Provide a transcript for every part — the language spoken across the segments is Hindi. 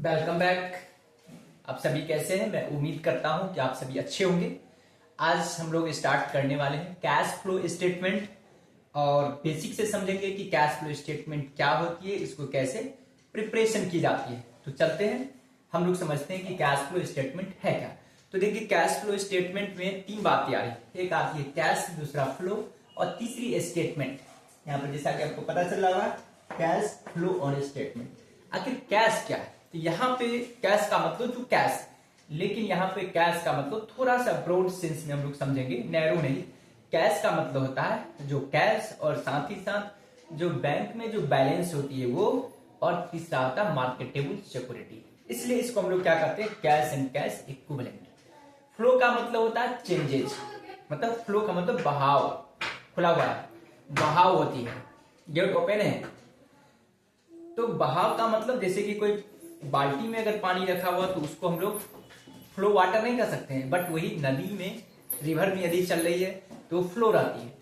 Welcome back. आप सभी कैसे हैं? मैं उम्मीद करता हूं कि आप सभी अच्छे होंगे। आज हम लोग स्टार्ट करने वाले हैं कैश फ्लो स्टेटमेंट और बेसिक से समझेंगे कि कैश फ्लो स्टेटमेंट क्या होती है, इसको कैसे प्रिपरेशन की जाती है। तो चलते हैं, हम लोग समझते हैं कि कैश फ्लो स्टेटमेंट है क्या। तो देखिए, कैश फ्लो स्टेटमेंट में तीन बातें आ रही है। एक आती है कैश, दूसरा फ्लो और तीसरी स्टेटमेंट। यहाँ पर जैसा कि आपको पता चल रहा है, कैश फ्लो और स्टेटमेंट। आखिर कैश क्या है? तो यहाँ पे कैश का मतलब जो कैश, लेकिन यहाँ पे कैश का मतलब थोड़ा सा ब्रॉड सेंस में हम लोग समझेंगे, नैरो नहीं। कैश का मतलब होता है जो कैश और साथ ही साथ जो बैंक में जो बैलेंस होती है वो, और तीसरा होता है मार्केटेबल सिक्योरिटी। इसलिए इसको हम लोग क्या करते हैं, cash and cash equivalent. Flow का मतलब होता है चेंजेस, मतलब फ्लो का मतलब बहाव, खुला हुआ है, बहाव होती है, गेट ओपन है। तो बहाव का मतलब जैसे कि कोई बाल्टी में अगर पानी रखा हुआ तो उसको हम लोग फ्लो वाटर नहीं कर सकते हैं, बट वही नदी में, रिवर में यदि चल रही है तो फ्लो रहती है।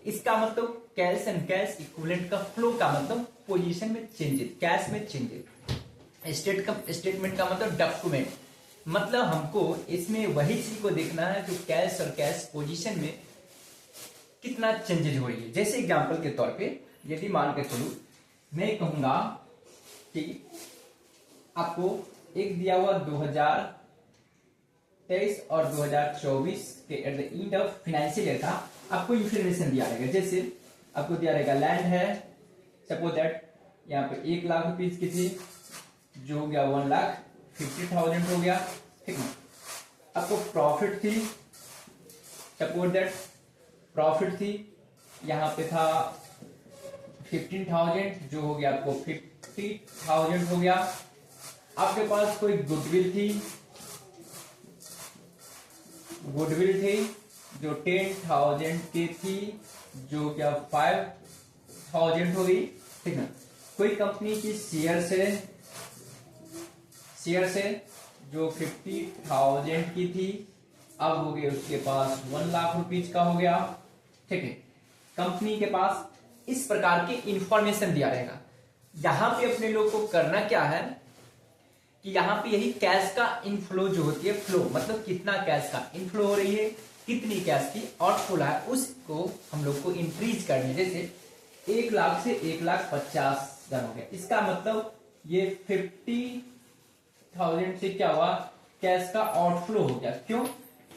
इसका मतलब कैश एंड कैश इक्विवेलेंट का फ्लो का मतलब पोजीशन में चेंजेस, कैश में चेंजेस। स्टेटमेंट का मतलब डॉक्यूमेंट, मतलब हमको इसमें वही चीज को देखना है जो कैश और कैश पोजीशन में कितना चेंजेस हो रही है। जैसे एग्जांपल के तौर पे यदि मान के चलूं, मैं कहूंगा कि आपको एक दिया हुआ 2023 और 2024 के at the end of financial year का आपको इंफॉर्मेशन दिया रहेगा। जैसे आपको दिया रहेगा लैंड है, सपोज दैट यहाँ पे 1 लाख रुपीज की थी, जो हो गया 1,50,000 हो गया, ठीक है। आपको प्रॉफिट थी, सपोज दैट प्रॉफिट थी यहाँ पे था 15,000, जो हो गया आपको 50,000 हो गया। आपके पास कोई गुडविल थी जो 10,000 की थी, जो क्या 5,000 हो गई, ठीक है। कोई कंपनी की शेयर से जो 50,000 की थी, अब हो गए उसके पास 1 लाख रुपीज का हो गया, ठीक है। कंपनी के पास इस प्रकार की इंफॉर्मेशन दिया रहेगा। यहां पे अपने लोग को करना क्या है कि यहाँ पे यही कैश का इनफ्लो जो होती है, फ्लो मतलब कितना कैश का इनफ्लो हो रही है, कितनी कैश की आउटफ्लो है, उसको हम लोग को इंक्रीज करनी है। जैसे 1 लाख से 1,50,000 हो गया, इसका मतलब ये 50,000 से क्या हुआ, कैश का आउटफ्लो हो गया। क्यों?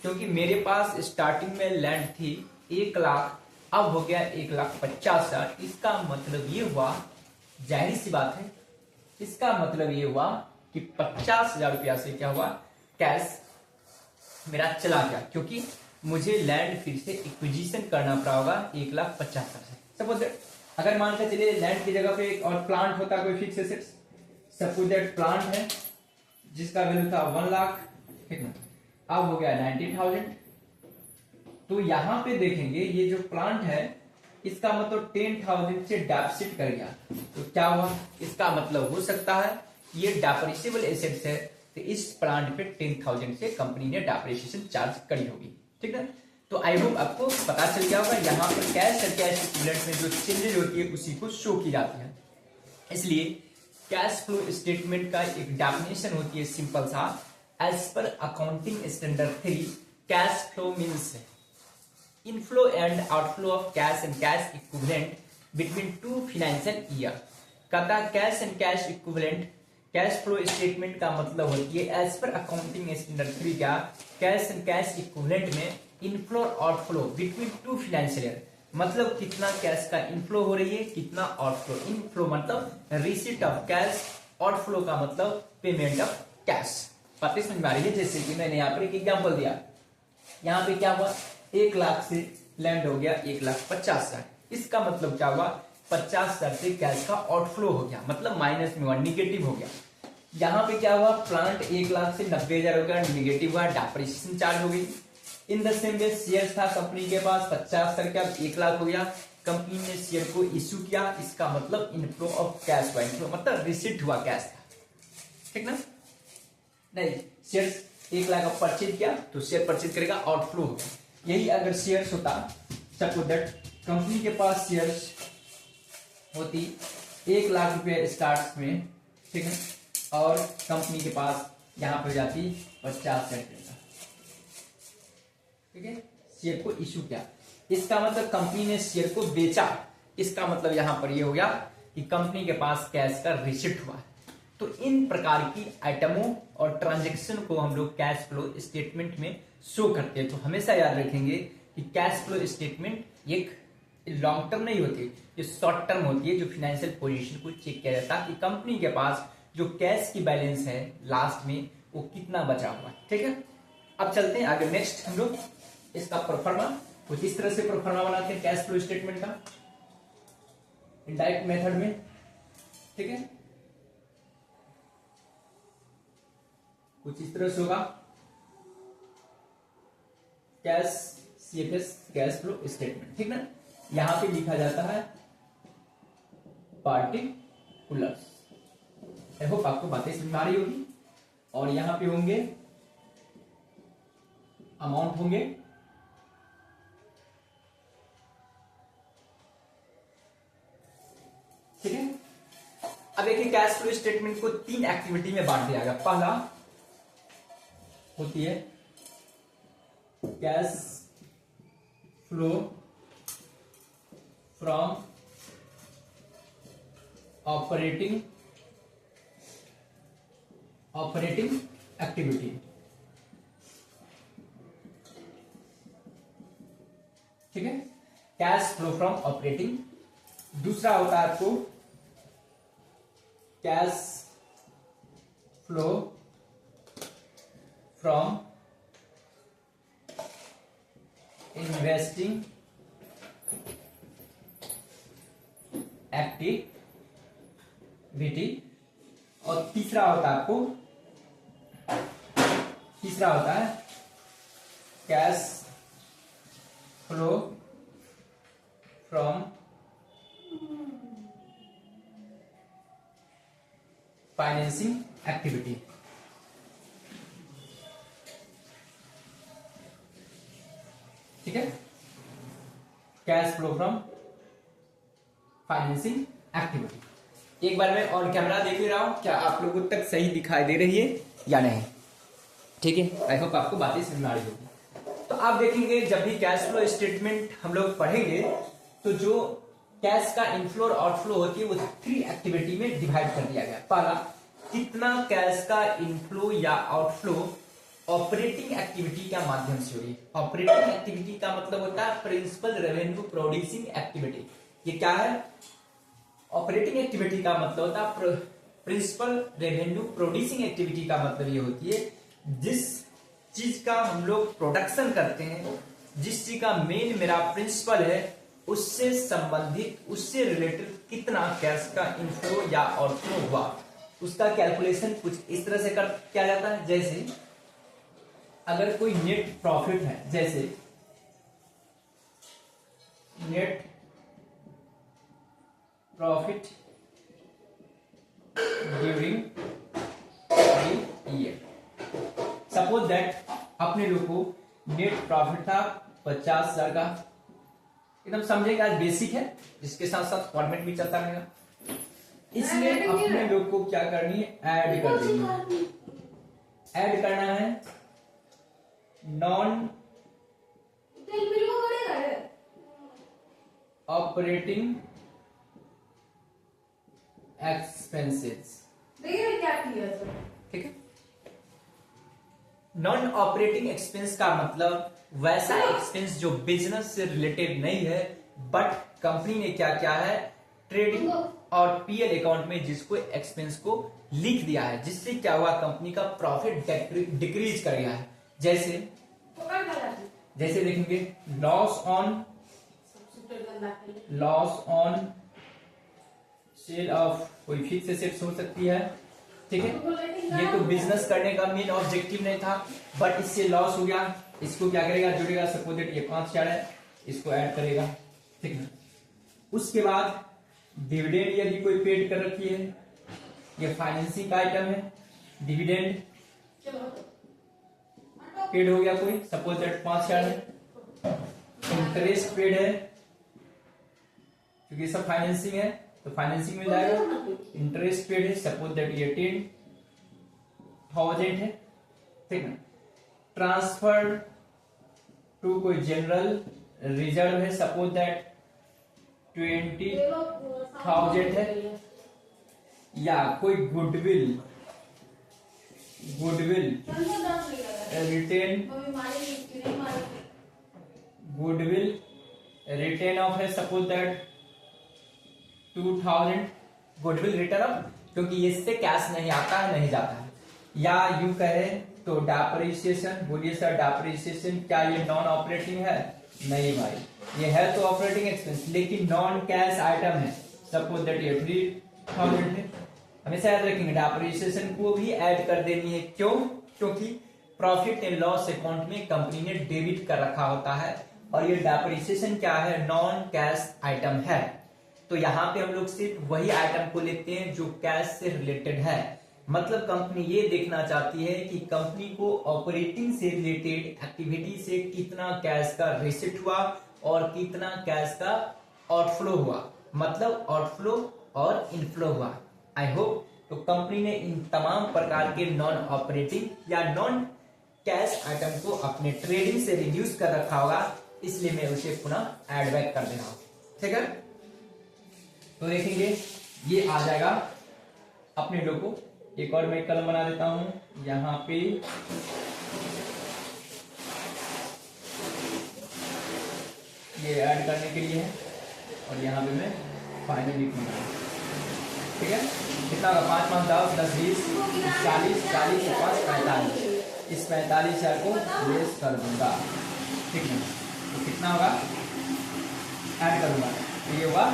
क्योंकि मेरे पास स्टार्टिंग में लैंड थी 1 लाख, अब हो गया 1,50,000। इसका मतलब ये हुआ, जाहिर सी बात है, इसका मतलब ये हुआ कि 50,000 रुपया से क्या हुआ, कैश मेरा चला गया, क्योंकि मुझे लैंड फिर से एक्विजिशन करना पड़ा होगा 1,50,000 से। सपोज अगर मान के चलिए लैंड की जगह पे एक और प्लांट होता, कोई fix assets, suppose that plant है जिसका वैल्यू था 1 लाख, ठीक है, अब हो गया 90,000। तो यहां पे देखेंगे ये जो प्लांट है, इसका मतलब 10,000 से डेप्सिट कर गया, तो क्या हुआ, इसका मतलब हो सकता है ये डेप्रिसिएबल एसेट्स है, तो इस प्लांट पे 10,000 से कंपनी ने डेप्रिसिएशन चार्ज करी होगी, ठीक है। तो आई होप आपको पता चल गया होगा, यहाँ पर कैश और कैश इक्विवेलेंट में जो चेंजेज होती है उसी को शो की जाती है। इसलिए कैश फ्लो स्टेटमेंट का एक डेफिनेशन होती है सिंपल सा, as per accounting standard 3, cash flow means inflow and outflow of cash and cash equivalent between 2 financial year. कहता है cash and cash equivalent, cash flow statement का मतलब होती है एज पर अकाउंटिंग स्टैंडर्ड 3 का कैश एंड कैश इक्विवेलेंट में इनफ्लो और आउटफ्लो बिटवीन 2 फाइनेंशियल ईयर, मतलब कितना कैश का इनफ्लो हो रही है, कितना आउटफ्लो। इनफ्लो मतलब रिसीट ऑफ कैश, आउटफ्लो का मतलब पेमेंट ऑफ कैश। बातें समझ में आ रही है? जैसे कि मैंने यहाँ पर एक एग्जाम्पल दिया, यहाँ पे क्या हुआ, 1 लाख से लैंड हो गया 1,50,000, इसका मतलब क्या हुआ, 50,000 से कैश का आउटफ्लो हो गया, मतलब माइनस में हुआ, निगेटिव हो गया। यहाँ पे क्या हुआ, प्लांट 1 लाख से 90,000 हो गया, निगेटिव हुआ, डेप्रिसिएशन चार्ज हो गई। In the same way share था कंपनी के पास 50,000 का, 1 लाख हो गया, कंपनी ने शेयर को इश्यू किया, इसका मतलब इनफ्लो ऑफ कैश हुआ, इनफ्लो मतलब रिसीट हुआ कैश का, ठीक ना। नहीं, शेयर 1 लाख का परचेज किया तो शेयर परचेज करेगा, आउटफ्लो हो गया। यही अगर शेयर्स होता, सपोज दैट कंपनी के पास शेयर्स होती 1 लाख रुपए स्टार्ट में, ठीक है, और कंपनी के पास यहाँ पे हो जाती 50 शेयर का, ठीक है, शेयर को इशू किया। इसका मतलब कंपनी ने शेयर को बेचा, इसका मतलब यहां पर ये हो गया कि कंपनी के पास कैश का रिसिप्ट हुआ। तो इन प्रकार की आइटमों और ट्रांजैक्शन को हम लोग कैश फ्लो स्टेटमेंट में शो करते हैं। तो हमेशा याद रखेंगे कि कैश फ्लो स्टेटमेंट एक लॉन्ग टर्म नहीं होती, ये शॉर्ट टर्म होती है, जो फाइनेंशियल पोजीशन को चेक किया जाता है कि कंपनी के पास जो कैश की बैलेंस है लास्ट में वो कितना बचा हुआ है, ठीक है। अब चलते हैं आगे, नेक्स्ट हम लोग इसका प्रोफार्मा, कुछ इस तरह से प्रोफार्मा बनाते हैं कैश फ्लो स्टेटमेंट का इनडायरेक्ट मेथड में, ठीक है, कुछ इस तरह से होगा cash CFS cash flow statement, ठीक ना। यहां पे लिखा जाता है पार्टिकुलर्स, आई होप आपको बातें समझ में आ रही होगी। और यहां पे होंगे अमाउंट होंगे, ठीक है। अब देखिए कैश फ्लो स्टेटमेंट को 3 एक्टिविटी में बांट दिया गया। पहला होती है cash flow from operating activity, ठीक है, कैश फ्लो फ्रॉम ऑपरेटिंग। दूसरा होता है आपको cash flow from investing activity. और तीसरा होता है cash flow from financing activity, ठीक है, cash flow from financing activity. एक बार मैं ऑन कैमरा देख ले रहा हूं, क्या आप लोगों तक सही दिखाई दे रही है या नहीं, ठीक है, आई होप आपको बातें समझ में आ रही होगी। तो आप देखेंगे जब भी कैश फ्लो स्टेटमेंट हम लोग पढ़ेंगे तो जो कैश का इनफ्लो और आउटफ्लो होती है वो 3 एक्टिविटी में डिवाइड कर दिया गया। पहला, कितना कैश का इनफ्लो या आउटफ्लो ऑपरेटिंग एक्टिविटी के माध्यम से हो रही है। ऑपरेटिंग एक्टिविटी का मतलब होता है प्रिंसिपल रेवेन्यू प्रोड्यूसिंग एक्टिविटी। ये क्या है? ऑपरेटिंग एक्टिविटी का मतलब होता है प्रिंसिपल रेवेन्यू प्रोड्यूसिंग एक्टिविटी का मतलब ये होती है जिस चीज का हम लोग प्रोडक्शन करते हैं, जिस चीज का मेन मेरा प्रिंसिपल है, उससे संबंधित उससे रिलेटेड कितना कैश का इनफ्लो या आउटफ्लो हुआ, उसका कैलकुलेशन कुछ इस तरह से किया जाता है। जैसे अगर कोई नेट प्रॉफिट है, जैसे net profit during the year, suppose that अपने लोग को नेट प्रॉफिट था 50,000 का, एकदम समझेंगे, आज बेसिक है, जिसके साथ साथ फॉर्मेट भी चलता रहेगा। इसमें अपने लोग को क्या करनी है, ऐड कर देनी है। ऐड करना है नॉन ऑपरेटिंग एक्सपेंसेस, ठीक है। नॉन ऑपरेटिंग एक्सपेंस का मतलब वैसा एक्सपेंस जो बिजनेस से रिलेटेड नहीं है, बट कंपनी ने क्या क्या है, ट्रेडिंग और पीएल अकाउंट में जिसको एक्सपेंस को लिख दिया है, जिससे क्या हुआ, कंपनी का प्रॉफिट डिक्रीज कर गया है। जैसे देखेंगे लॉस ऑन सेल ऑफ कोई फिक्स एसेट्स हो सकती है, ठीक है। ये तो बिजनेस करने का मेन ऑब्जेक्टिव नहीं था, बट इससे लॉस हो गया, इसको क्या करेगा, जुड़ेगा। सपोज दैट ये 5,000 है, इसको ऐड करेगा, ठीक है। उसके बाद डिविडेंड यदि कोई पेड कर रखी है, ये फाइनेंसिंग का आइटम है, डिविडेंड पेड हो गया कोई, सपोज दैट 5,000 है। इंटरेस्ट पेड है, क्योंकि सब फाइनेंसिंग है तो फाइनेंसिंग में जाएगा। इंटरेस्ट पेड है, सपोज दैट ये 10, 1000 है, ठीक है। ट्रांसफर टू कोई जनरल रिजर्व है, सपोज दैट 20,000 है, या कोई गुडविल रिटेन ऑफ है, suppose that 2000 goodwill return of, क्योंकि इससे कैश नहीं आता है नहीं जाता है। या यूं कहे तो डेप्रिसिएशन, बोलिए सर डेप्रिसिएशन क्या ये नॉन ऑपरेटिंग है? नहीं भाई, ये है तो ऑपरेटिंग एक्सपेंस, लेकिन नॉन कैश आइटम है, सपोज दैट ये 3000 है। हमेशा याद रखेंगे डेप्रिसिएशन को भी ऐड कर देनी है, क्यों? क्योंकि प्रॉफिट एंड लॉस अकाउंट में कंपनी ने डेबिट कर रखा होता है, और ये डेप्रिसिएशन क्या है? नॉन कैश आइटम है। तो यहाँ पे हम लोग सिर्फ वही आइटम को लेते हैं जो कैश से रिलेटेड है। मतलब कंपनी ये देखना चाहती है कि कंपनी को ऑपरेटिंग से रिलेटेड एक्टिविटी से कितना कैश का रिसीट हुआ और कितना कैश का आउटफ्लो हुआ, मतलब आउटफ्लो और इनफ्लो हुआ। आई होप तो कंपनी ने इन तमाम प्रकार के नॉन ऑपरेटिंग या नॉन कैश आइटम को अपने ट्रेडिंग से रिड्यूस कर रखा होगा, इसलिए मैं उसे पुनः एड बैक कर दे रहा हूं, ठीक है। तो देखेंगे ये आ जाएगा अपने लोग को। एक और मैं कलम बना देता हूं यहाँ पे, ये ऐड करने के लिए है, और यहाँ पे मैं फाइनल लिखूंगा, ठीक है। कितना होगा? 5 5 10 10 20 40 40 से 5 45, इस 45,000 को लेस कर दूंगा, ठीक है। तो कितना होगा? ऐड करूंगा तो ये होगा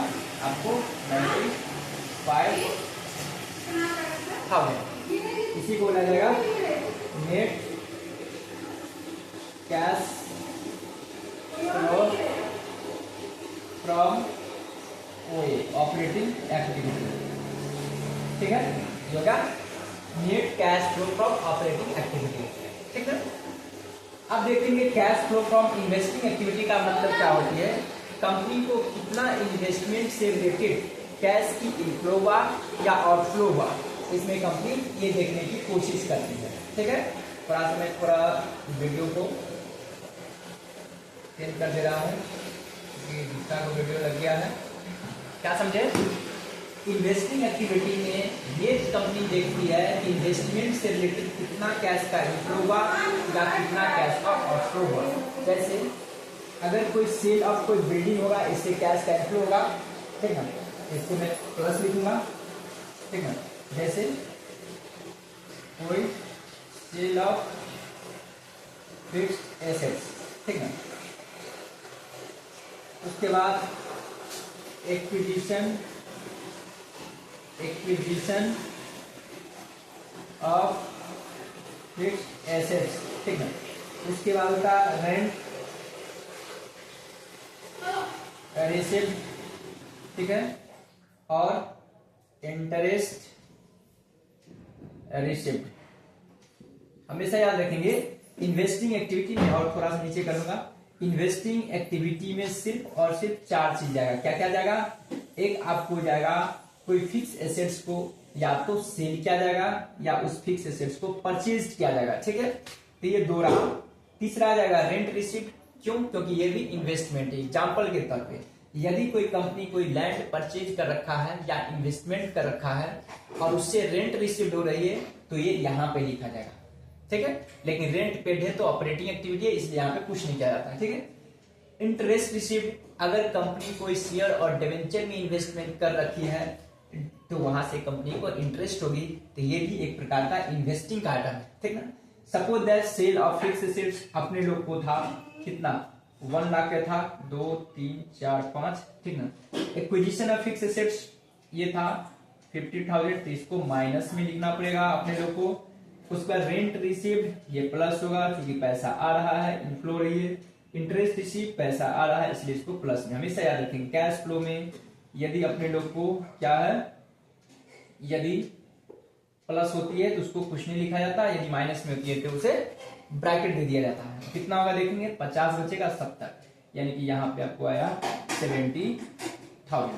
आपको 95,000। इसी को बोला जाएगा net cash flow from operating activity, ठीक है। Yoga net cash flow from operating activity, ठीक है। अब देखेंगे cash flow from investing activity का मतलब क्या होती है। कंपनी को कितना इन्वेस्टमेंट से रिलेटेड कैश की इनफ्लो हुआ या आउटफ्लो हुआ, इसमें कंपनी ये देखने की कोशिश करती है, ठीक है। थोड़ा सा मैं थोड़ा वीडियो को चेंज कर दे रहा हूँ, दूसरा को वीडियो लग गया है। क्या समझे? इन्वेस्टिंग एक्टिविटी में ये कंपनी देखती है कि इन्वेस्टमेंट से रिलेटेड कितना कैश का इनफ्लो हुआ या कितना कैश का आउटफ्लो हुआ। जैसे अगर कोई सेल ऑफ कोई बिल्डिंग होगा, इससे कैश का इनफ्लो होगा, ठीक है। इसको मैं प्लस लिखूंगा, ठीक है। जैसे कोई सेल ऑफ फिक्स्ड एसेट्स, ठीक है। उसके बाद एक्विजिशन ऑफ फिक्स्ड एसेट्स, ठीक है। उसके बाद होता रेंट रिसिप्ट, ठीक है, और इंटरेस्ट रिसिप्ट। हमेशा याद रखेंगे इन्वेस्टिंग एक्टिविटी में, और थोड़ा सा नीचे करूंगा, इन्वेस्टिंग एक्टिविटी में सिर्फ और सिर्फ 4 चीज जाएगा। क्या क्या जाएगा? एक आपको जाएगा कोई फिक्स एसेट्स को या तो सेल किया जाएगा या उस फिक्स एसेट्स को परचेज किया जाएगा, ठीक है। तो ये 2 रहा। तीसरा आ जाएगा रेंट रिसिप्ट, क्यों? क्योंकि ये भी इन्वेस्टमेंट है। एग्जाम्पल के तौर पे यदि कोई कंपनी कोई लैंड परचेज कर रखा है या इन्वेस्टमेंट कर रखा है और उससे रेंट रिसीव हो रही है, तो ये यहाँ पे लिखा जाएगा, ठीक है। लेकिन रेंट पेड है तो ऑपरेटिंग एक्टिविटी है, इसलिए यहाँ पे कुछ नहीं किया जाता है, ठीक है। इंटरेस्ट रिसीव, अगर कंपनी कोई शेयर और डिवेंचर में इन्वेस्टमेंट कर रखी है तो वहां से कंपनी को इंटरेस्ट होगी, तो ये भी एक प्रकार का इन्वेस्टिंग का आइटम है, ठीक ना। Suppose that sale of fix assets अपने लोग को था कितना? 1 लाख का था, 2 3 4 5, ठीक ना। एक्विजिशन ऑफ फिक्स एसेट्स ये था 50,000, तो इसको माइनस में लिखना पड़ेगा अपने लोग को। उसका रेंट रिसीव्ड ये प्लस होगा क्योंकि पैसा आ रहा है, इनफ्लो रही है। इंटरेस्ट रिसीव पैसा आ रहा है इसलिए इसको प्लस में। हमेशा याद रखेंगे कैश फ्लो में यदि अपने लोग को क्या है, यदि प्लस होती है तो उसको कुछ नहीं लिखा जाता, यदि माइनस में होती है तो उसे ब्रैकेट दे दिया जाता है। कितना होगा देखेंगे, 50 बचेगा 70, यानी कि यहाँ पे आपको आया 70,000।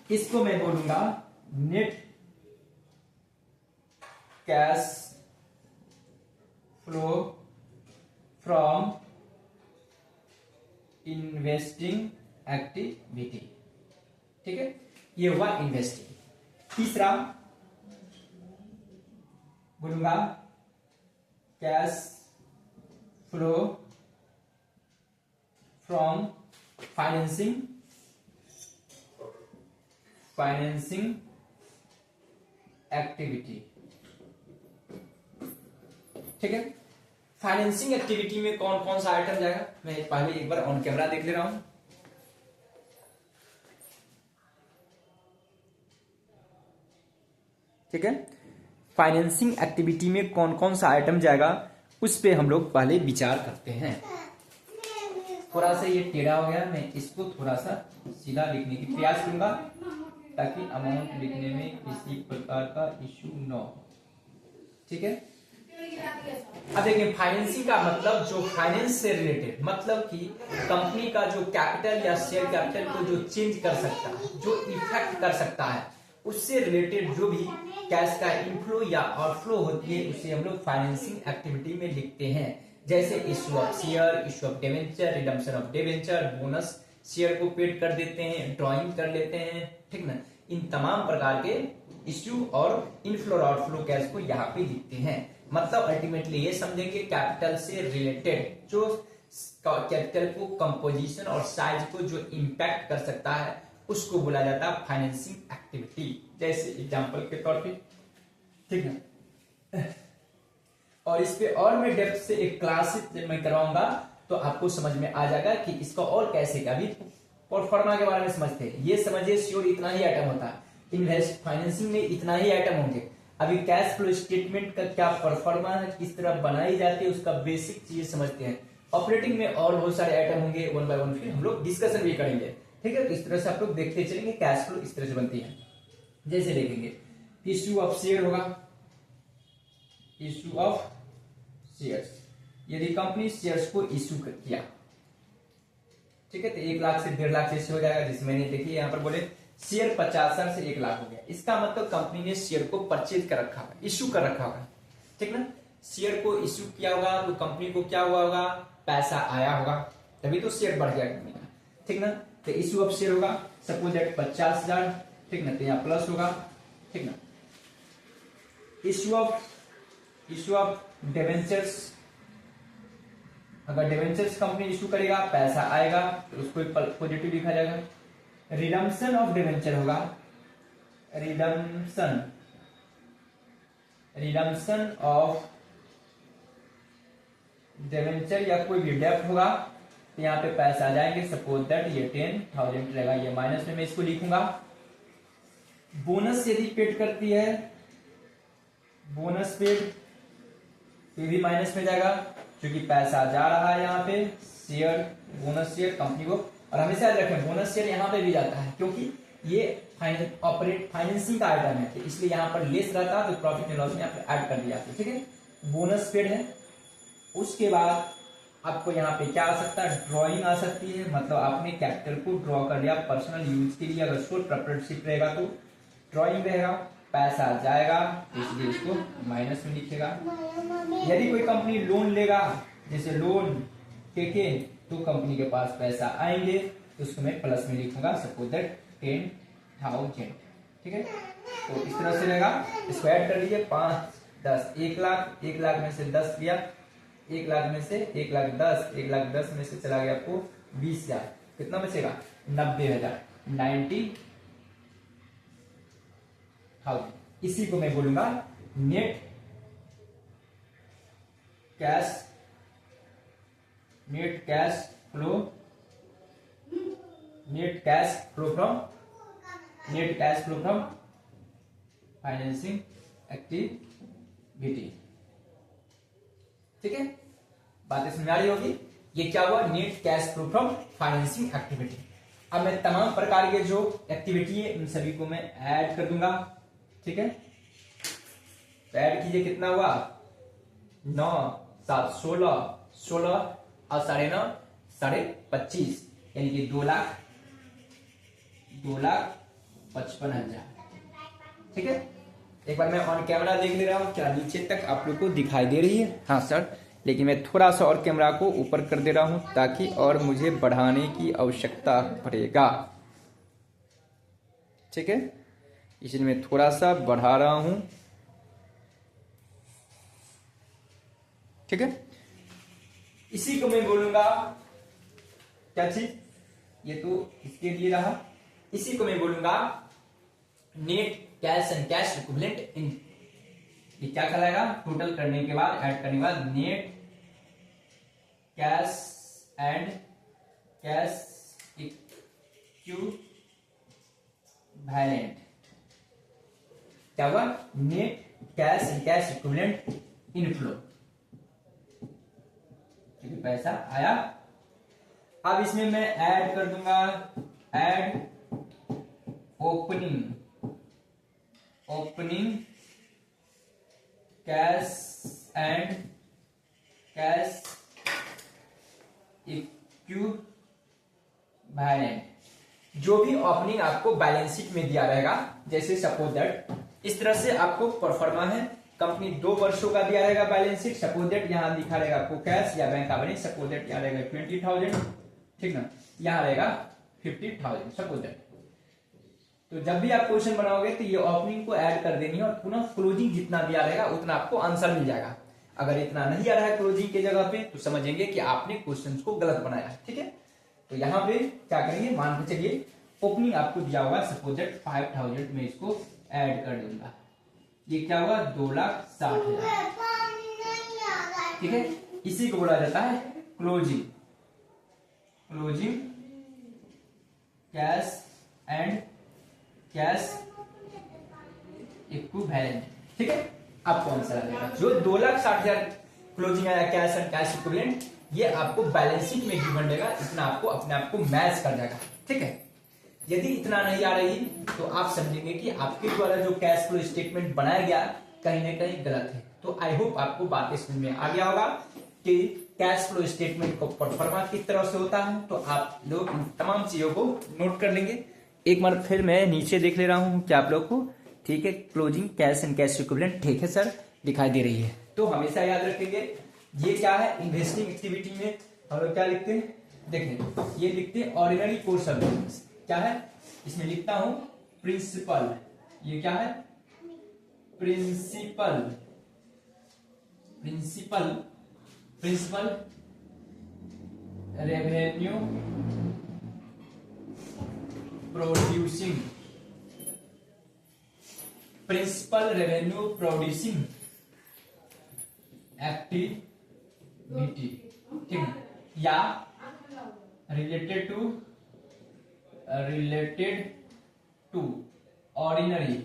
इसको मैं बोलूंगा net cash flow from investing activity. ठीक है, ये हुआ इन्वेस्टिंग। तीसरा बोलूंगा cash flow from financing activity. ठीक है, फाइनेंसिंग एक्टिविटी में कौन कौन सा आइटम जाएगा, मैं पहले एक बार ऑन कैमरा देख ले रहा हूं। ठीक है, फाइनेंसिंग एक्टिविटी में कौन कौन सा आइटम जाएगा उस पे हम लोग पहले विचार करते हैं। थोड़ा सा ये टेढ़ा हो गया, मैं इसको थोड़ा सा सीधा लिखने की प्रयास करूंगा ताकि अमाउंट लिखने में किसी प्रकार का इश्यू न हो। ठीक है, अब देखिए फाइनेंसिंग का मतलब जो फाइनेंस से रिलेटेड, मतलब कि कंपनी का जो कैपिटल या शेयर कैपिटल को जो चेंज कर सकता है, जो इफेक्ट कर सकता है, उससे रिलेटेड जो भी कैश का इनफ्लो या आउटफ्लो होती है उसे हम लोग फाइनेंसिंग एक्टिविटी में लिखते हैं। जैसे issue of share, issue of debenture, redemption of debenture, bonus share को पेड कर देते हैं, ड्रॉइंग कर लेते हैं। ठीक ना, इन तमाम प्रकार के इश्यू और इनफ्लो और आउटफ्लो कैश को यहाँ पे लिखते हैं। मतलब अल्टीमेटली ये समझेंगे कैपिटल से रिलेटेड जो कैपिटल को कंपोजिशन और साइज को जो इंपैक्ट कर सकता है उसको बोला जाता है फाइनेंसिंग एक्टिविटी। जैसे एग्जांपल के तौर पे, ठीक है, और इस पे और मैं डेप्थ से एक क्लास मैं करवाऊंगा तो आपको समझ में आ जाएगा कि इसका और कैसे का अभी परफॉर्मा के बारे में समझते हैं। ये समझिए श्योर इतना ही आइटम होता है, इन्वेस्ट फाइनेंसिंग में इतना ही आइटम होंगे। अभी कैश फ्लो स्टेटमेंट का क्या परफॉर्मा है, किस तरह बनाई जाती है, उसका बेसिक चीज समझते हैं। ऑपरेटिंग में और बहुत सारे आइटम होंगे, वन बाय वन फिर हम लोग डिस्कशन भी करेंगे। ठीक है, तो इस तरह से आप लोग देखते चलेंगे कैश फ्लो इस तरह से बनती है। जैसे देखेंगे इश्यू ऑफ शेयर होगा, इश्यू ऑफ शेयर्स, यदि कंपनी शेयर्स को इश्यू किया, ठीक है, तो 1 लाख से 1.5 लाख शेयर हो जाएगा। जिसमें मैंने देखिए यहाँ पर बोले शेयर 50,000 से 1 लाख हो गया, इसका मतलब कंपनी ने शेयर को परचेज कर रखा होगा, इश्यू कर रखा होगा। ठीक ना, शेयर को इश्यू किया होगा तो कंपनी को क्या हुआ होगा, पैसा आया होगा, तभी तो शेयर बढ़ गया कंपनी का। ठीक ना, तो इश्यू ऑफ शेयर होगा सपोज दैट 50,000। ठीक ना, तो यहाँ प्लस होगा। ठीक ना, इश्यू ऑफ डिवेंचर्स, अगर डिवेंचर्स कंपनी इश्यू करेगा पैसा आएगा तो उसको पॉजिटिव लिखा जाएगा। रिडम्पशन ऑफ डिवेंचर होगा, रिडम्पशन ऑफ डिवेंचर या कोई भी डेप्ट होगा तो यहाँ पे पैसा आ जाएंगे, सपोज दैट ये 10,000 रहेगा, ये माइनस में मैं इसको लिखूंगा। बोनस यदि पेड करती है, बोनस पेड ये भी माइनस में जाएगा क्योंकि पैसा जा रहा है यहाँ पे शेयर, बोनस शेयर कंपनी को। और हमेशा याद रखें बोनस शेयर यहाँ पे भी जाता है क्योंकि ये फाइनेंसिंग का आइटम है, तो इसलिए यहाँ पर लेस रहता है तो प्रॉफिट एंड लॉस में यहाँ पे ऐड कर दिया जाता है। ठीक है, बोनस पेड है। उसके बाद आपको यहाँ पे क्या आ सकता है, ड्रॉइंग आ सकती है, मतलब आपने कैपिटल को ड्रॉ कर लिया पर्सनल यूज के लिए, अगर सोल प्रोप्राइटरशिप रहेगा तो ड्रॉइंग रहेगा, पैसा जाएगा इसलिए इसको माइनस में लिखेगा। यदि कोई कंपनी लोन लेगा, जैसे लोन के तो कंपनी के पास पैसा आएंगे तो उसको मैं प्लस में लिखूंगा, सपोज दैट 10,000। ठीक है, तो इस तरह से रहेगा। इसको ऐड कर लीजिए 5, 10, 1 लाख, 1 लाख में से 10 लिया, 1 लाख में से 1 लाख 10, 1 लाख 10 में से चला गया आपको 20,000, कितना बचेगा 90,000, 90,000। इसी को मैं बोलूंगा net cash flow from financing activity. ठीक है, बातें समझ आ रही होगी। ये क्या हुआ, net cash flow from financing activity. अब मैं तमाम प्रकार के जो एक्टिविटी है उन सभी को मैं ऐड कर दूंगा। ठीक है, तो ऐड कीजिए, कितना हुआ 9, 7, 16, 16 और 9.5, 25, यानी कि 2,55,000। ठीक है, एक बार मैं ऑन कैमरा देख ले रहा हूँ, क्या नीचे तक आप लोग को दिखाई दे रही है? हाँ सर, लेकिन मैं थोड़ा सा और कैमरा को ऊपर कर दे रहा हूँ ताकि और मुझे बढ़ाने की आवश्यकता पड़ेगा। ठीक है, इसलिए मैं थोड़ा सा बढ़ा रहा हूं। ठीक है, इसी को मैं बोलूंगा क्या चीज, ये तो इसके लिए रहा, इसी को मैं बोलूंगा net cash and cash equivalent इन। ये क्या कहलाएगा? टोटल करने के बाद, ऐड करने के बाद net cash and cash equivalent. क्या हुआ? Net cash and cash equivalent inflow, क्योंकि पैसा आया। अब इसमें मैं ऐड कर दूंगा, add opening cash and cash equivalent. जो भी ओपनिंग आपको बैलेंस शीट में दिया रहेगा, जैसे सपोज दैट इस तरह से आपको परफॉर्मा है, कंपनी 2 वर्षों का दिया रहेगा बैलेंस शीट। सपोज दैट यहाँ लिखा रहेगा आपको कैश या बैंक का, सपोज दैट यहाँ रहेगा 20,000, ठीक ना, यहाँ रहेगा 50,000 सपोज दैट। तो जब भी आप क्वेश्चन बनाओगे तो ये ओपनिंग को ऐड कर देनी है और पुनः क्लोजिंग जितना दिया रहेगा उतना आपको आंसर मिल जाएगा। अगर इतना नहीं आ रहा है क्लोजिंग के जगह पे तो समझेंगे कि आपने क्वेश्चन को गलत बनाया है। ठीक है, तो यहाँ पे क्या करेंगे, मान के चलिए ओपनिंग आपको दिया हुआ सपोज दैट 5,000 में इसको ऐड कर दूंगा। ये क्या हुआ? 2,60,000। ठीक है, इसी को बोला जाता है closing cash and cash equivalent. ठीक है, आपको आंसर आ जाएगा। जो 2,60,000 क्लोजिंग आया कैश एंड कैश इक्विवेलेंट, ये आपको बैलेंस शीट में गिवन रहेगा, इतना आपको अपने आप को मैच कर जाएगा। ठीक है, यदि इतना नहीं आ रही तो आप समझेंगे कि आपके द्वारा जो कैश फ्लो स्टेटमेंट बनाया गया कहीं ना कहीं गलत है। तो आई होप आपको बातें समझ में आ गया होगा कि कैश फ्लो स्टेटमेंट को परफॉर्मा किस तरह से होता है। तो आप लोग इन तमाम चीजों को नोट कर लेंगे। एक बार फिर मैं नीचे देख ले रहा हूं कि आप लोग को ठीक है, closing cash and cash equivalent ठीक है सर, दिखाई दे रही है। तो हमेशा याद रखेंगे ये क्या है, इन्वेस्टिंग एक्टिविटी में हम लोग क्या लिखते हैं, देखें ये लिखते हैं ऑर्डिनरी कोर्स ऑफ बिजनेस। क्या है, इसमें लिखता हूं प्रिंसिपल, ये क्या है, प्रिंसिपल रेवेन्यू प्रोड्यूसिंग एक्टिविटी। ठीक है, या related to ordinary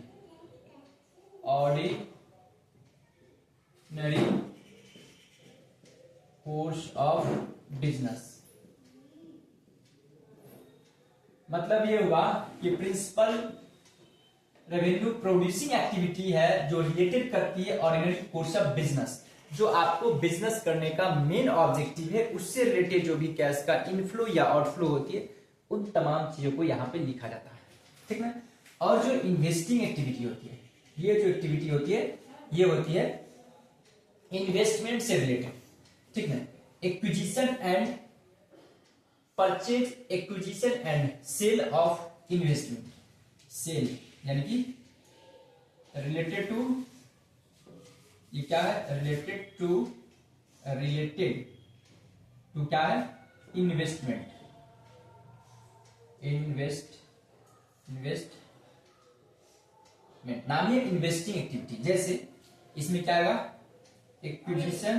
course of business. मतलब ये हुआ कि प्रिंसिपल रेवेन्यू प्रोड्यूसिंग एक्टिविटी है जो रिलेटेड करती है ऑर्डिनरी कोर्स ऑफ बिजनेस, जो आपको बिजनेस करने का मेन ऑब्जेक्टिव है, उससे रिलेटेड जो भी कैश का इनफ्लो या आउटफ्लो होती है उन तमाम चीजों को यहाँ पे लिखा जाता है। ठीक ना, और जो इन्वेस्टिंग एक्टिविटी होती है, ये जो एक्टिविटी होती है ये होती है इन्वेस्टमेंट से रिलेटेड। ठीक ना, acquisition and purchase, acquisition and sale of investment, sale यानी कि रिलेटेड टू, ये क्या है, रिलेटेड टू क्या है, इन्वेस्टमेंट नाम है इन्वेस्टिंग एक्टिविटी। जैसे इसमें क्या आएगा, एक्विजिशन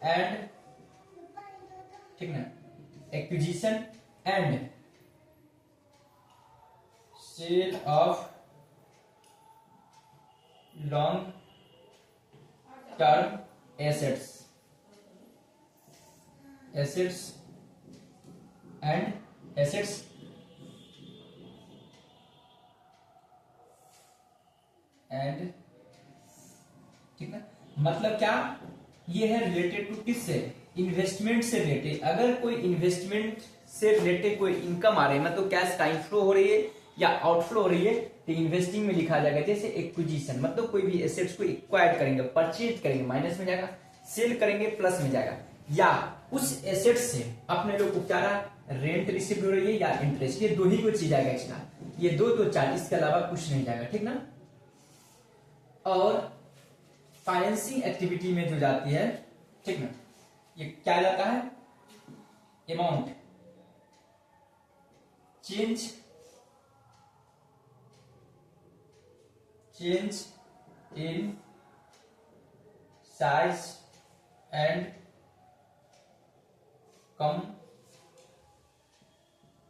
एंड, ठीक ना, acquisition and sale of long term assets and ठीक है, मतलब क्या, ये है रिलेटेड टू किससे, इन्वेस्टमेंट से रिलेटेड। अगर कोई इन्वेस्टमेंट से रिलेटेड कोई इनकम आ रही है, मतलब कैश का इनफ्लो हो रही है या आउटफ्लो हो रही है, तो इन्वेस्टिंग में लिखा जाएगा। जैसे एक्विजिशन, मतलब कोई भी एसेट्स को एक्वायर्ड करेंगे, परचेज करेंगे, माइनस में जाएगा, सेल करेंगे प्लस में जाएगा, या उस एसेट से अपने लोग को क्या रहा, रेंट रिसीव हो रही है या इंटरेस्ट, ये दो ही को चीज आएगा एक्स्ट्रा, ये दो तो चार, इसके अलावा कुछ नहीं जाएगा, ठीक ना। और फाइनेंसिंग एक्टिविटी में जो जाती है, ठीक ना, ये क्या जाता है, amount change in size and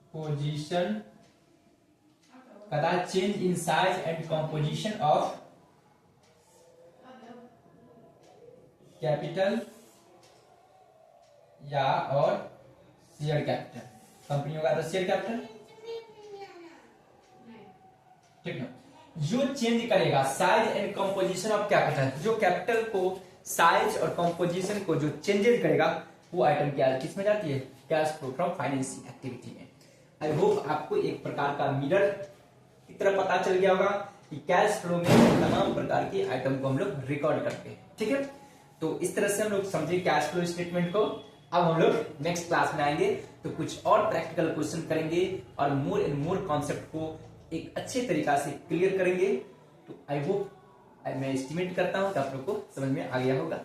composition, कहता है change in size and composition of capital या और शेयर कैपिटल, कंपनियों का तो शेयर कैपिटल, ठीक ना। जो चेंज करेगा size and composition of capital, जो कैपिटल को साइज और कंपोजिशन को जो चेंजेस करेगा, वो आइटम क्या है, किसमें जाती है, cash flow from financing activity में। आई होप आपको एक प्रकार का मिरर की तरह पता चल गया होगा कि कैश फ्लो में तमाम प्रकार के आइटम को हम लोग रिकॉर्ड करते हैं, ठीक है। तो इस तरह से हम लोग समझे कैश फ्लो स्टेटमेंट को। अब हम लोग नेक्स्ट क्लास में आएंगे तो कुछ और प्रैक्टिकल क्वेश्चन करेंगे और मोर एंड मोर कॉन्सेप्ट को एक अच्छे तरीका से क्लियर करेंगे। तो आई होप, मैं एस्टिमेट करता हूं कि आप लोग को समझ में आ गया होगा।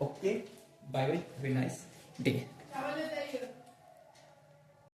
Okay, bye bye, very nice day.